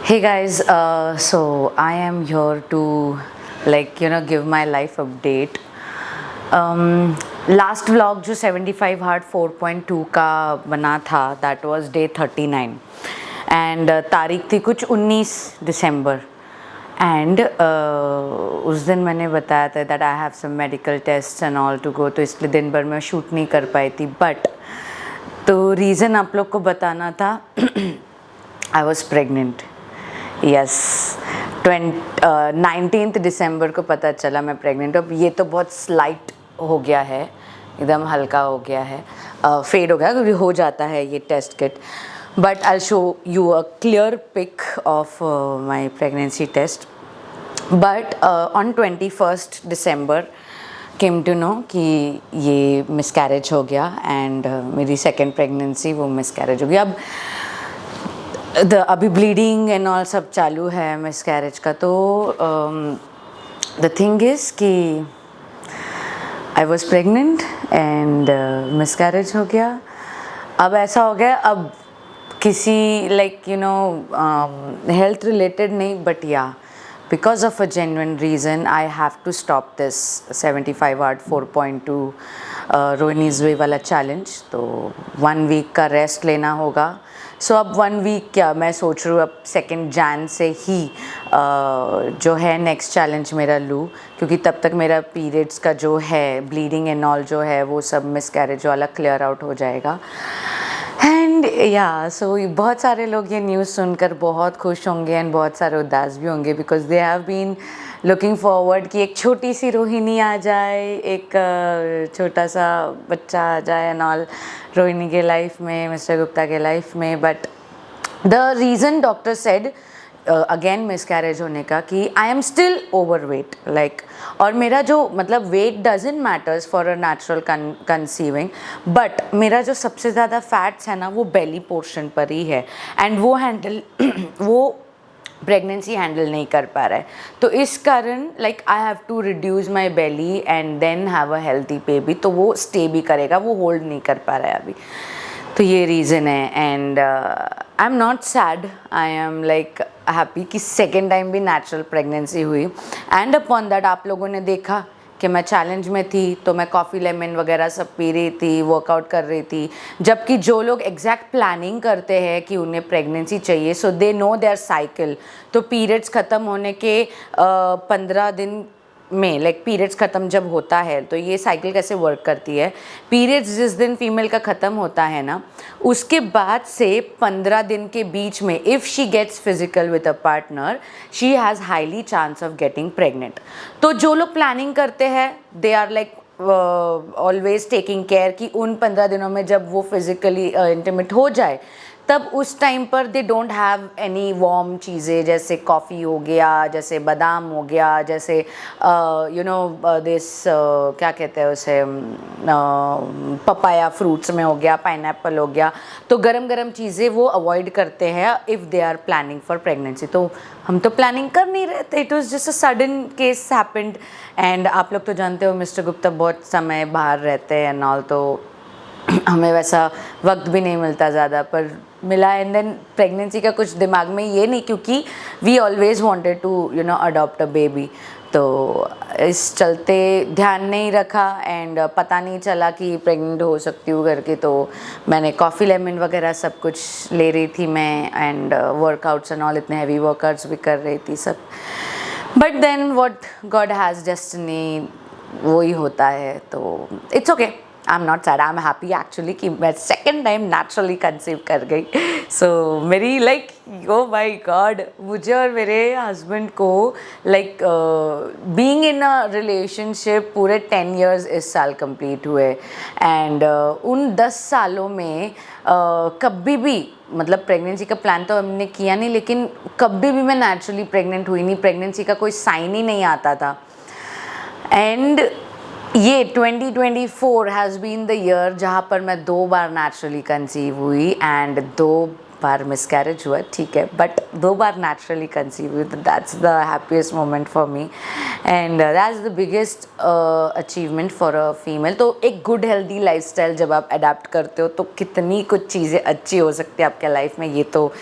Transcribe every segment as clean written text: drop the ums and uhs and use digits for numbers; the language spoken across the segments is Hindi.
Hey guys, so I am here to give my life update. Last vlog जो 75 हार्ट 4.2 का बना था दैट वाज डे 39 एंड तारीख थी कुछ 19 दिसंबर एंड उस दिन मैंने बताया था that I have some medical test and all to go, तो इसलिए दिन भर मैं शूट नहीं कर पाई थी. बट तो रीज़न आप लोग को बताना था. आई वॉज प्रेगनेंट. यस 19 दिसंबर को पता चला मैं प्रेग्नेंट हूँ. अब ये तो बहुत स्लाइट हो गया है, एकदम हल्का हो गया है, फेड हो गया क्योंकि हो जाता है ये test kit. But I show you a clear pic of my pregnancy test. But on 21 December came to know कि ये मिसकैरेज हो गया एंड मेरी सेकेंड प्रेगनेंसी वो मिसकैरेज हो गया. अब अभी ब्लीडिंग एंड ऑल सब चालू है मिसकैरेज का. तो द थिंग इज़ कि I was pregnant and miscarriage हो गया. अब ऐसा हो गया, अब किसी हेल्थ रिलेटेड नहीं, बट या because of a genuine reason I have to stop this 75 hard 4.2 रोहिनीज़ वे वाला चैलेंज. तो 1 वीक का रेस्ट लेना होगा. सो अब 1 वीक क्या, मैं सोच रही हूँ अब 2 जैन से ही जो है नेक्स्ट चैलेंज मेरा लूँ, क्योंकि तब तक मेरा पीरियड्स का जो है ब्लीडिंग एंड ऑल जो है वो सब मिसकैरेज वाला क्लियर आउट हो जाएगा. एंड या सो बहुत सारे लोग ये न्यूज़ सुनकर बहुत खुश होंगे एंड बहुत सारे उदास भी होंगे, because they have been looking forward कि एक छोटी सी रोहिणी आ जाए, एक छोटा सा बच्चा आ जाए एंड ऑल रोहिणी के लाइफ में, मिस्टर गुप्ता के लाइफ में. But the reason doctor said again miscarriage होने का कि I am still overweight और मेरा जो weight doesn't matters for a natural conceiving, but मेरा जो सबसे ज़्यादा फैट्स है ना वो बेली पोर्शन पर ही है एंड वो वो प्रेगनेंसी हैंडल नहीं कर पा रहा है. तो इस कारण I have to reduce my belly and then have a healthy baby. तो वो स्टे भी करेगा, वो होल्ड नहीं कर पा रहा है अभी. तो ये रीज़न है and I am not sad, I am happy कि सेकेंड टाइम भी नेचुरल प्रेगनेंसी हुई. एंड अपॉन दैट आप लोगों ने देखा कि मैं चैलेंज में थी तो मैं कॉफ़ी लेमन वगैरह सब पी रही थी, वर्कआउट कर रही थी. जबकि जो लोग एग्जैक्ट प्लानिंग करते हैं कि उन्हें प्रेगनेंसी चाहिए, सो दे नो देयर साइकिल. तो पीरियड्स ख़त्म होने के 15 दिन में पीरियड्स ख़त्म जब होता है तो ये साइकिल कैसे वर्क करती है. पीरियड्स जिस दिन फीमेल का ख़त्म होता है ना, उसके बाद से 15 दिन के बीच में if she gets physical with a partner, she has highly chance of getting pregnant. तो जो लोग प्लानिंग करते हैं they are always taking care कि उन 15 दिनों में जब वो फिजिकली इंटीमेट हो जाए, तब उस टाइम पर they don't have any warm चीज़ें, जैसे कॉफ़ी हो गया, जैसे बादाम हो गया, जैसे दिस क्या कहते हैं उसे, पपाया फ्रूट्स में हो गया, पाइनएप्पल हो गया. तो गरम गरम चीज़ें वो अवॉइड करते हैं if they are planning for pregnancy. तो हम तो प्लानिंग कर नहीं रहे थे, it was just a sudden case happened. And आप लोग तो जानते हो मिस्टर गुप्ता बहुत समय बाहर रहते हैं एंड ऑल, तो हमें वैसा वक्त भी नहीं मिलता ज़्यादा, पर मिला. एंड देन प्रेगनेंसी का कुछ दिमाग में ये नहीं, क्योंकि we always wanted to adopt a baby. तो इस चलते ध्यान नहीं रखा एंड पता नहीं चला कि प्रेग्नेंट हो सकती हूँ करके. तो मैंने कॉफ़ी लेमन वगैरह सब कुछ ले रही थी मैं एंड वर्कआउट्स एंड ऑल, इतने हैवी वर्कआउट्स भी कर रही थी सब. But then what God has destiny वो ही होता है. तो it's okay, I am not sad, I am happy actually कि मैं सेकेंड टाइम नेचुरली कंसीव कर गई. सो मेरी ओ माई गॉड, मुझे और मेरे हस्बैंड को बीइंग इन अ रिलेशनशिप पूरे 10 years इस साल कंप्लीट हुए. एंड उन 10 सालों में कभी भी प्रेगनेंसी का प्लान तो हमने किया नहीं, लेकिन कभी भी मैं नेचुरली प्रेग्नेंट हुई नहीं. प्रेगनेंसी का कोई साइन ही नहीं आता था. एंड ये 2024 हैज़ बीन द ईयर जहाँ पर मैं 2 बार नेचुरली कंसीव हुई एंड 2 बार मिसकैरेज हुआ, ठीक है, बट 2 बार नेचुरली कंसीव हुई, तो that's the happiest moment for me and that's the biggest achievement for a female. तो एक गुड हेल्दी लाइफस्टाइल जब आप अडाप्ट करते हो तो कितनी कुछ चीज़ें अच्छी हो सकती है आपके लाइफ में, ये तो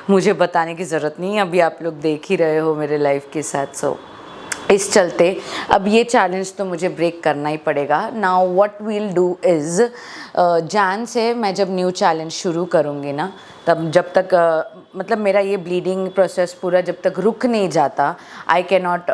मुझे बताने की ज़रूरत नहीं है, अभी आप लोग देख ही रहे हो मेरे लाइफ के साथ। सो इस चलते अब ये चैलेंज तो मुझे ब्रेक करना ही पड़ेगा। Now what we'll do is जान से मैं जब न्यू चैलेंज शुरू करूँगी ना, तब जब तक मतलब मेरा ये ब्लीडिंग प्रोसेस पूरा जब तक रुक नहीं जाता, I can not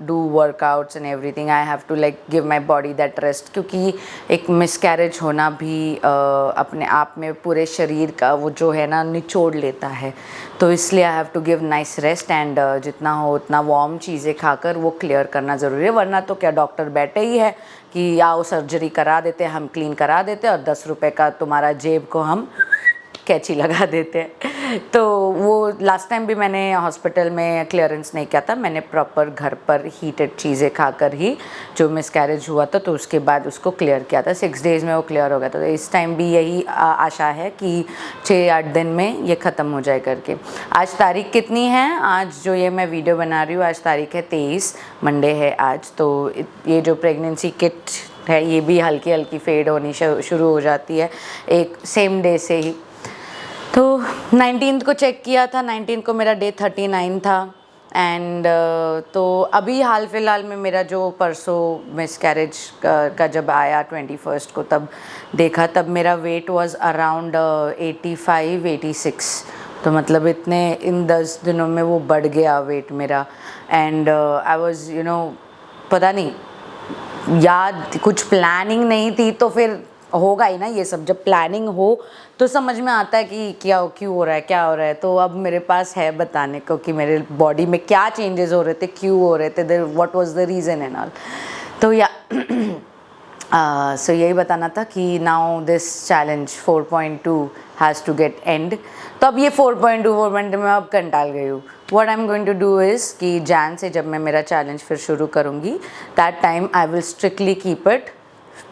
do workouts and everything, I have to like give my body that rest, क्योंकि एक मिसकैरेज होना भी अपने आप में पूरे शरीर का वो जो है ना निचोड़ लेता है, तो इसलिए I have to give nice rest and जितना हो उतना वार्म चीज़ें खाकर वो क्लियर करना ज़रूरी है, वरना तो क्या डॉक्टर बैठे ही है कि आओ सर्जरी करा देते, हम क्लीन करा देते और 10 रुपये का तुम्हारा जेब को हम कैंची लगा देते हैं। तो वो लास्ट टाइम भी मैंने हॉस्पिटल में क्लियरेंस नहीं किया था, मैंने प्रॉपर घर पर हीटेड चीज़ें खाकर ही जो मिसकैरेज हुआ था तो उसके बाद उसको क्लियर किया था, 6 डेज़ में वो क्लियर हो गया था। तो इस टाइम भी यही आशा है कि 6-8 दिन में ये ख़त्म हो जाए करके। आज तारीख कितनी है, आज जो ये मैं वीडियो बना रही हूँ आज तारीख है 23, मंडे है आज। तो ये जो प्रेगनेंसी किट है ये भी हल्की हल्की फेड होनी शुरू हो जाती है एक सेम डे से ही। तो 19 को चेक किया था, 19 को मेरा डे 39 था एंड तो अभी हाल फिलहाल में मेरा जो परसों मिसकैरेज का जब आया 21 को तब देखा, तब मेरा वेट वाज अराउंड 85-86, तो मतलब इतने इन 10 दिनों में वो बढ़ गया वेट मेरा एंड आई वाज पता नहीं, याद कुछ प्लानिंग नहीं थी तो फिर होगा ही ना ये सब, जब प्लानिंग हो तो समझ में आता है कि क्यों हो रहा है, क्या हो रहा है। तो अब मेरे पास है बताने को कि मेरे बॉडी में क्या चेंजेस हो रहे थे, क्यों हो रहे थे, what was the reason and all. तो या सो यही बताना था कि now this challenge 4.2 has to get end. तो अब ये 4.2 में अब कंटाल गई हूँ। What I am going to do is कि जैन से जब मैं मेरा चैलेंज फिर शुरू करूँगी, that time I will strictly keep it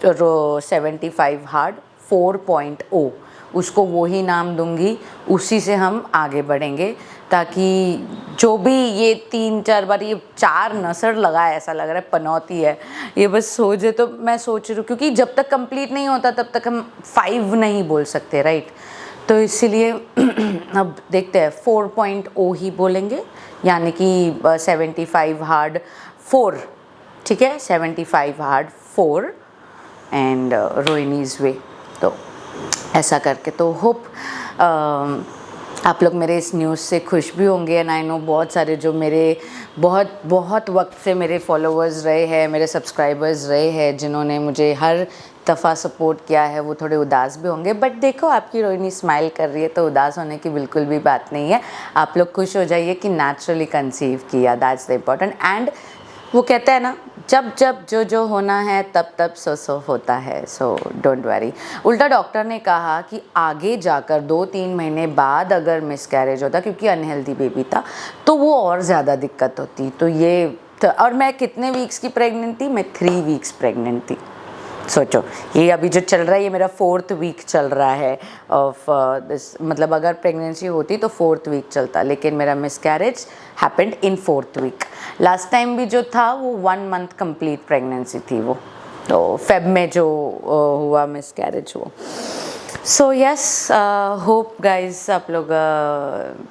75 hard 4.0, उसको वही नाम दूंगी, उसी से हम आगे बढ़ेंगे, ताकि जो भी ये 3-4 बार ये 4 नसड़ लगा है, ऐसा लग रहा है पनौती है ये, बस सोचे तो मैं सोच रही हूँ क्योंकि जब तक कंप्लीट नहीं होता तब तक हम 5 नहीं बोल सकते, राइट। तो इसीलिए अब देखते हैं 4.0 ही बोलेंगे, यानी कि 75 हार्ड 4, ठीक है, 75 हार्ड 4 एंड रोहिनीज़ वे। तो ऐसा करके तो होप आप लोग मेरे इस न्यूज़ से खुश भी होंगे एंड आई नो बहुत सारे जो मेरे बहुत वक्त से मेरे फॉलोअर्स रहे हैं, मेरे सब्सक्राइबर्स रहे हैं, जिन्होंने मुझे हर दफ़ा सपोर्ट किया है, वो थोड़े उदास भी होंगे, बट देखो आपकी रोहिणी स्माइल कर रही है तो उदास होने की बिल्कुल भी बात नहीं है। आप लोग खुश हो जाइए कि नेचुरली कंसीव किया, दैट्स द इम्पॉर्टेंट। एंड वो कहते हैं ना, जब जब जो होना है तब तब सो होता है, सो डोंट वरी। उल्टा डॉक्टर ने कहा कि आगे जाकर 2-3 महीने बाद अगर मिसकैरेज होता, क्योंकि अनहेल्दी बेबी था, तो वो और ज़्यादा दिक्कत होती। तो ये और मैं कितने वीक्स की प्रेग्नेंट थी, मैं 3 वीक्स प्रेग्नेंट थी। सोचो, ये अभी जो चल रहा है ये मेरा 4th वीक चल रहा है ऑफ दिस, मतलब अगर प्रेगनेंसी होती तो 4th वीक चलता, लेकिन मेरा miscarriage happened in 4th week. Last time भी जो था वो 1 मंथ कंप्लीट प्रेगनेंसी थी, वो तो फेब में जो हुआ मिसकैरेज वो। सो यस, होप गाइज आप लोग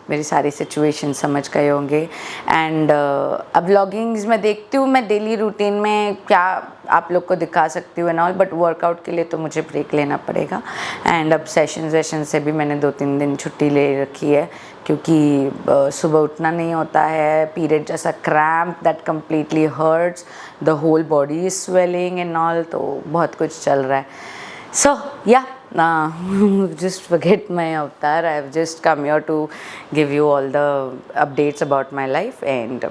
मेरी सारी सिचुएशन समझ गए होंगे एंड अब व्लॉगिंग्स में देखती हूँ, मैं डेली रूटीन में क्या आप लोग को दिखा सकती हूँ एंड ऑल, बट वर्कआउट के लिए तो मुझे ब्रेक लेना पड़ेगा एंड अब सेशन से भी मैंने 2-3 दिन छुट्टी ले रखी है, क्योंकि सुबह उठना नहीं होता है, पीरियड जैसा cramp that completely hurts, the whole body is swelling and all, तो बहुत कुछ चल रहा है। So yeah, just forget my avatar. I've just come here to give you all the updates about my life and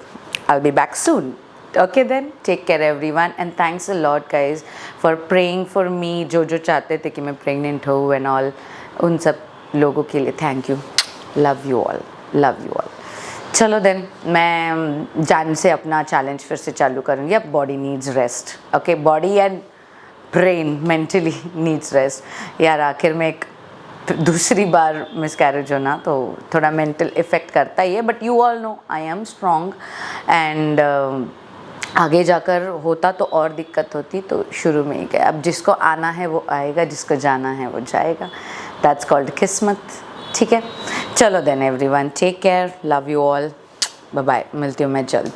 I'll be back soon. Okay then, take care everyone and thanks a lot guys for praying for me. जो चाहते थे कि मैं pregnant हूँ and all, उन सब लोगों के लिए thank you. Love you all. Love you all. चलो देन, मैं जान से अपना चैलेंज फिर से चालू करूँगी। अब body needs rest, okay, body and brain mentally needs rest. यार आखिर में एक दूसरी बार मिसकैरेज होना तो थोड़ा मेंटल इफ़ेक्ट करता ही है, but you all know I am strong and आगे जाकर होता तो और दिक्कत होती, तो शुरू में ही गया। अब जिसको आना है वो आएगा, जिसको जाना है वो जाएगा, दैट्स कॉल्ड किस्मत। ठीक है, चलो then everyone, take care, love you all, bye bye, मिलती हूँ मैं जल्द।